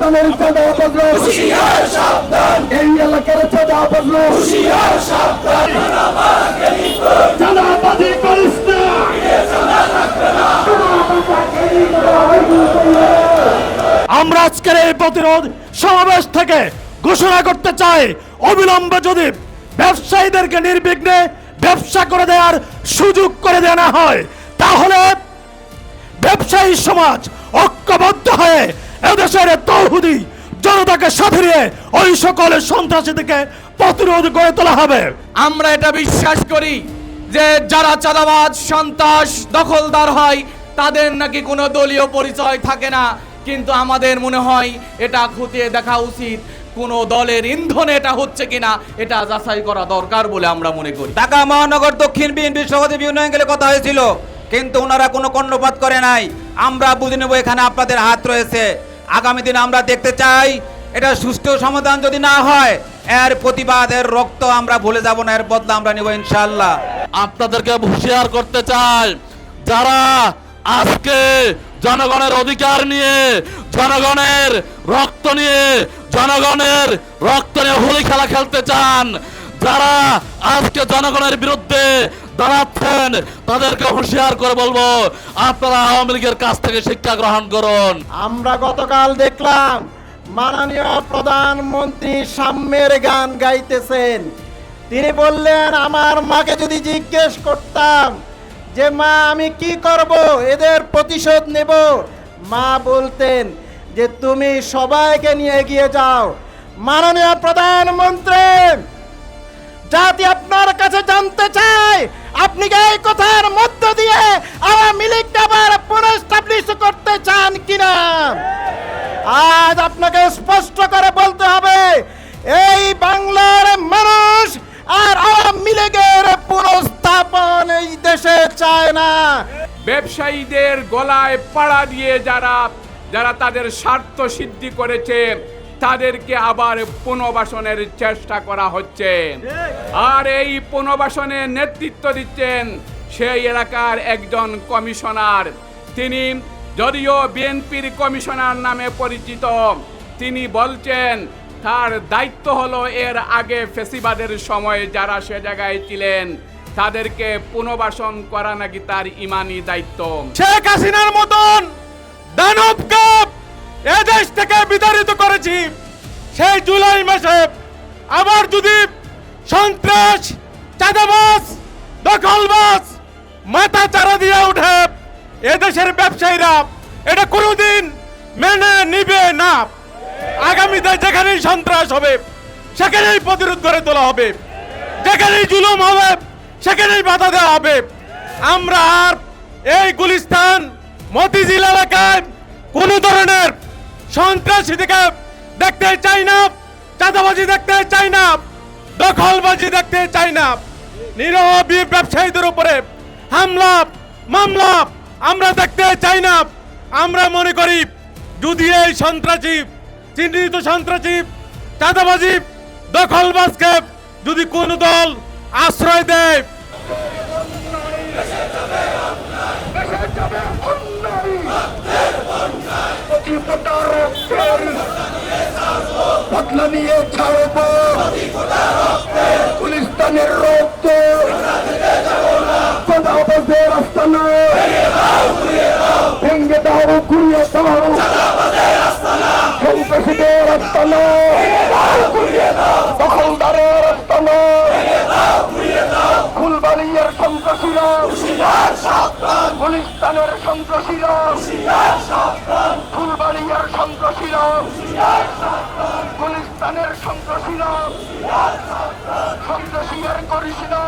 গুলিস্তানের চাঁদা বদল, এই এলাকার চাঁদা বদল, চাঁদাবাজি করিস না। আমরা আজকের এই প্রতিরোধ সমাবেশ থেকে ঘোষণা করতে চাই, অবিলম্বে যদি ব্যবসায়ীদেরকে নির্বিঘ্নে ব্যবসা করে দেওয়ার সুযোগ করে দেওয়া হয়, তাহলে ব্যবসায়ী সমাজ ঐক্যবদ্ধ হয়ে এদেশের তৌহিদি জনতাকে সাথে নিয়ে ওই সকল সন্ত্রাসীদেরকে প্রতিরোধ গড়ে তোলা হবে। আমরা এটা বিশ্বাস করি যে যারা চাঁদাবাজ, সন্ত্রাস, দখলদার হয় তাদের নাকি কোনো দলীয় পরিচয় থাকে না, কিন্তু আমাদের মনে হয় এটা খতিয়ে দেখা উচিত, কোন দলের ইন্ধনে এটা হচ্ছে কিনা এটা যাচাই করা দরকার বলে আমরা মনে করি। ঢাকা মহানগর দক্ষিণ বিএনপির সভাপতি বিভিন্ন অ্যাঙ্গেলে কথা হয়েছিল, কিন্তু ওনারা কোনো কর্ণপাত করে নাই। আমরা বুঝে নেব এখানে আপনাদের হাত রয়েছে। আগামী দিন আমরা দেখতে চাই এটা সুষ্ঠু সমাধান যদি না হয়, এর প্রতিবাদের রক্ত আমরা ভুলে যাব না, এর বদলা আমরা নেব ইনশাআল্লাহ। আপনাদেরকে হুঁশিয়ার করতে চাই, যারা আজকে জনগণের অধিকার নিয়ে, জনগণের রক্ত নিয়ে হোলি খেলা খেলতে চান, যারা আজকে জনগণের বিরুদ্ধে দাঁড়াচ্ছেন, তাদেরকে হুঁশিয়ার করে বলবো, আপনারা আওয়ামী লীগের কাছ থেকে শিক্ষা গ্রহণ করুন। আমরা গতকাল দেখলাম মাননীয় প্রধানমন্ত্রী সাম্যের গান গাইতেছেন। তিনি বললেন, আমার মাকে যদি জিজ্ঞেস করতাম যে মা আমি কি করব, এদের প্রতিশোধ নেব, মা বলতেন যে তুমি সবাইকে নিয়ে এগিয়ে যাও। মাননীয় প্রধানমন্ত্রী, জাতি আপনার কাছে জানতে চায় আপনি কি এই কথার মধ্য দিয়ে আওয়ামী লীগকে আবার পুনঃস্টাবলিশ করতে চান কিনা? আজ আপনাকে স্পষ্ট করে বলতে হবে, এই বাংলার মানুষ আর আওয়ামী লীগের পুনঃস্থাপন এই দেশে চায় না। ব্যবসায়ীদের গলায় পাড়া দিয়ে যারা তাদের স্বার্থ সিদ্ধি করেছে তাদেরকে আবার পুনর্বাসনের চেষ্টা করা হচ্ছে। আর এই পুনর্বাসনের নেতৃত্ব দিচ্ছেন সেই এলাকার একজন কমিশনার। তিনি যদিও বিএনপির কমিশনার নামে পরিচিত, তিনি বলছেন তার দায়িত্ব হলো এর আগে ফেসিবাদের সময় যারা সে জায়গায় ছিলেন তাদেরকে পুনর্বাসন করা নাকি তার ইমানি দায়িত্ব। শেখ হাসিনার মতন দানবকে এদেশ থেকে বিতাড়িত করেছি, সেই জুলাই মাসে আবার যদি সন্ত্রাস, চাঁদাবাজ, দখলবাজ মাথা চারা দিয়ে উঠে, এদেশের ব্যবসায়ীরা এটা কোনোদিন মেনে নিবে না। আগামীতে যেখানেই সন্ত্রাস হবে সেখানেই প্রতিরোধ করে তোলা হবে, যেখানেই জুলুম হবে সেখানেই বাধা দেওয়া হবে। আমরা আর এই গুলিস্তান, মতিঝিল এলাকায় কোন ধরনের সন্ত্রাসী থেকে দেখতে চাই না, চাঁদাবাজি দেখতে চাই না, দখলবাজি দেখতে চাই না। নিরীহ ব্যবসায়ীদের উপরে হামলা, মামলা আমরা দেখতে চাই না। আমরা মনে করি যদি এই সন্ত্রাসী, চিহ্নিত সন্ত্রাসী, চাঁদাবাজি, দখলবাজকে যদি কোন দল আশ্রয় দেয়, বদলা নিয়ে ছাড়বো গুলিস্তানের রক্ত, চাঁদাবাজের আস্তানা ভেঙে দাও, ঘুরিয়ে দাও, সন্ত্রাসীদের আস্তানা, দখলদারের আস্তানা, ফুলবাড়িয়ার সন্ত্রাসীরা, গুলিস্তানের সন্ত্রাসীরা, ফুলবাড়িয়ার সন্ত্রাসীরা, গুলিস্তানের সন্ত্রাসীরা, সন্ত্রাসী আর করিস না।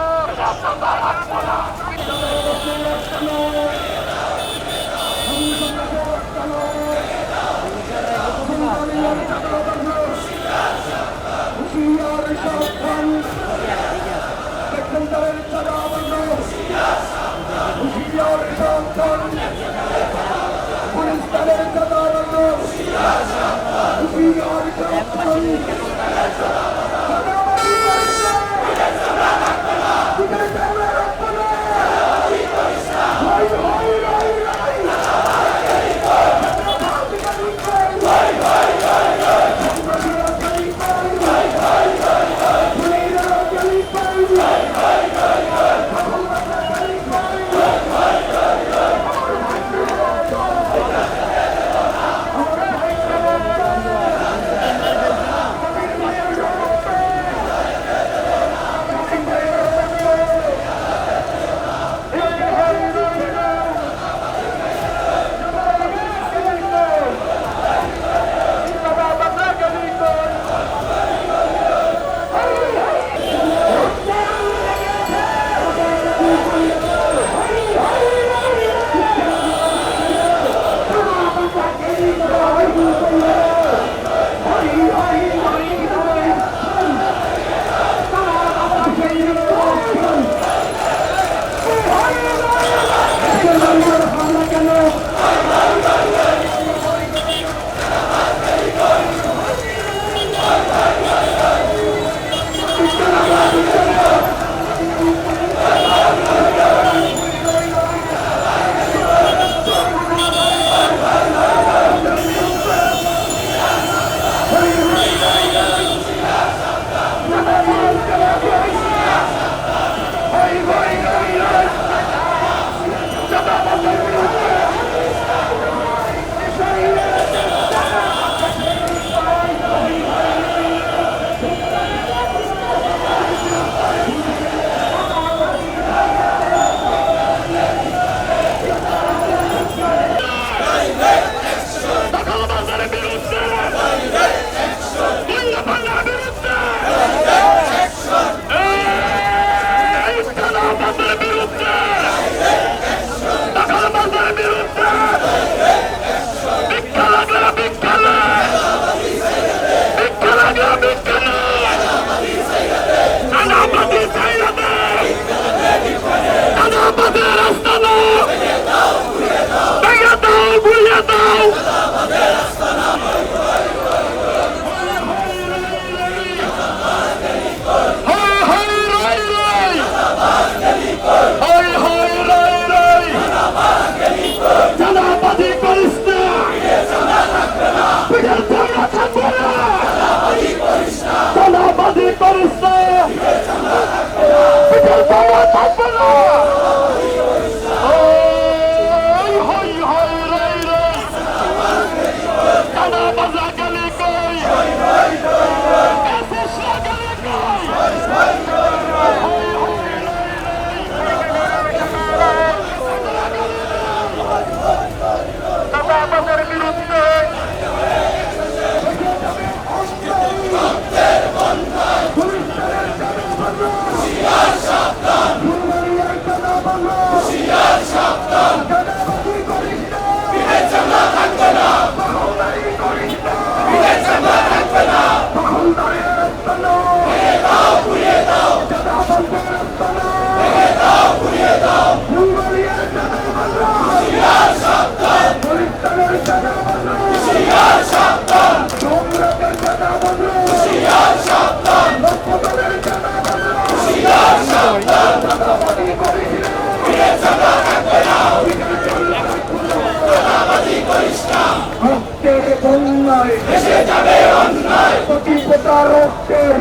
প্রতি ফোঁটা রক্তের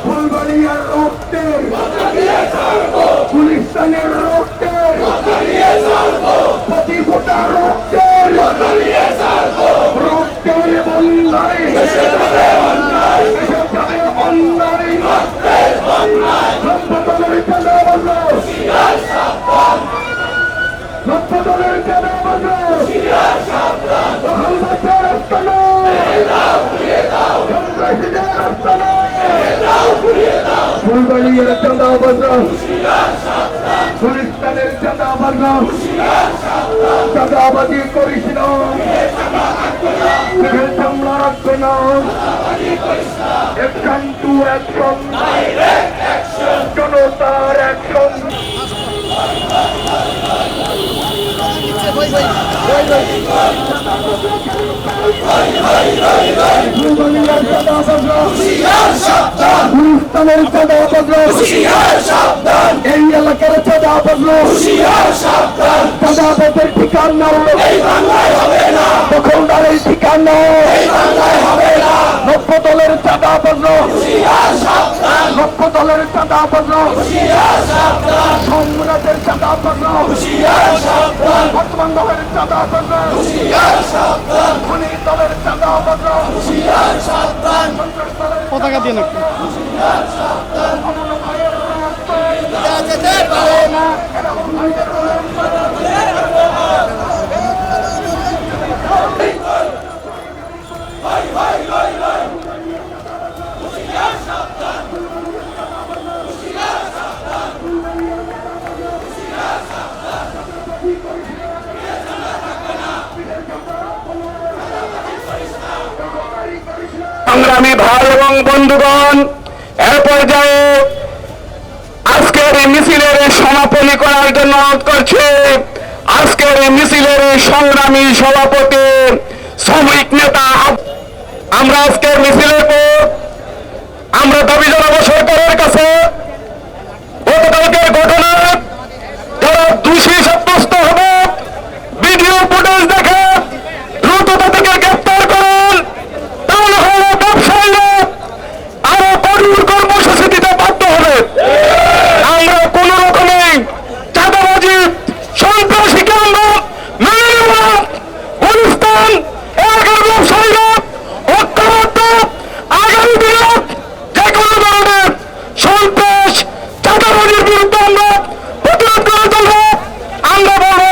ফুলবাড়িয়ার রক্তের গুলিস্তানের রক্তের প্রতি ফোঁটা রক্তের রক্তের বন্যায় ভেসে যাবে অন্যায় লক্ষ্যদলের কেনা বন্ধ লক্ষ্যদলের কেনা বন্ধ দখলবাজের রাস্তা নয় সন্ত্রাসীদের রাস্তা নয় ফুলবাড়িয়ার চাঁদা বাজা গুলিস্তানের চাঁদা বাজা চাঁদাবাজি করিস না মুখের চামড়া রাখবে না অ্যাকশন টু অ্যাকশন জনতার অ্যাকশন ফুলবাড়িয়ার চাঁদা বাজা গুলিস্তানের চাঁদা বাজা এই এলাকার চাঁদা বাজা চাঁদাবাজের ঠিকানা দখলদারের ঠিকানা লক্ষ্যদলের চাঁদা বাজা লক্ষ্যদলের চাঁদা বাজা সম্রাটের চাঁদা বাজা বর্তমান দলের চাঁদা বাজা খনি দলের চাঁদা বাজা পতাকা দিয়ে নাকি সংগ্রামী ভাই এবং বন্ধুগণ, এর পর্যায়ে আজকের এই মিছিলের সমাপনী করার জন্য অনুরোধ করছি আজকের এই মিছিলের সংগ্রামী সভাপতি শ্রমিক নেতা। আমরা আজকের মিছিলের পর আমরা দাবি জানাবো সরকারের কাছে গতকালকের ঘটনায় যারা দোষী সাব্যস্ত হবে ভিডিও ফুটেজ দেখে দ্রুত তাদেরকে গ্রেপ্তার করুন, তাহলে হলো ব্যবসায়ীরা আরো কঠোর কর্মসূচি দিতে বাধ্য হবে। আমরা কোন রকমে চাঁদাবাজি সন্ত্রাসীকে আমরা মেনে নেব না। গুলিস্তান এলাকার ব্যবসায়ীরা ঐক্যবদ্ধ আগামী দিনে যে কোনো ধরনের সন্ত্রাস চাঁদাবাজির বিরুদ্ধে আমরা প্রতিরোধ করে চলব। আমরা বলবো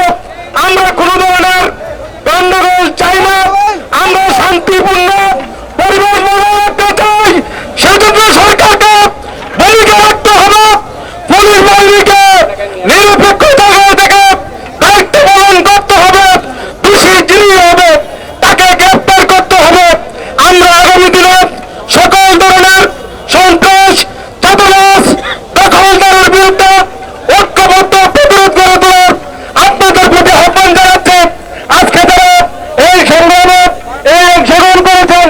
আমরা কোনো ধরনের গন্ডগোল চাই না, আমরা শান্তিপূর্ণ পরিবেশ বজায় রাখতে চাই। সেজন্য সরকারকে ভূমিকা রাখতে হবে, পুলিশ বাহিনীকে নিরপেক্ষ জায়গা থেকে দায়িত্ব পালন করতে হবে, দোষী যিনি হবে তাকে গ্রেপ্তার করতে হবে। আমরা আগামী দিনে সকল ধরনের সন্ত্রাস চাঁদাবাজ দখলদারের বিরুদ্ধে ঐক্যবদ্ধ প্রতিরোধ করে তোলার আপনাদের প্রতি আহ্বান জানাচ্ছি। আজকে যারা এই সংগ্রামে এই অংশগ্রহণ করেছেন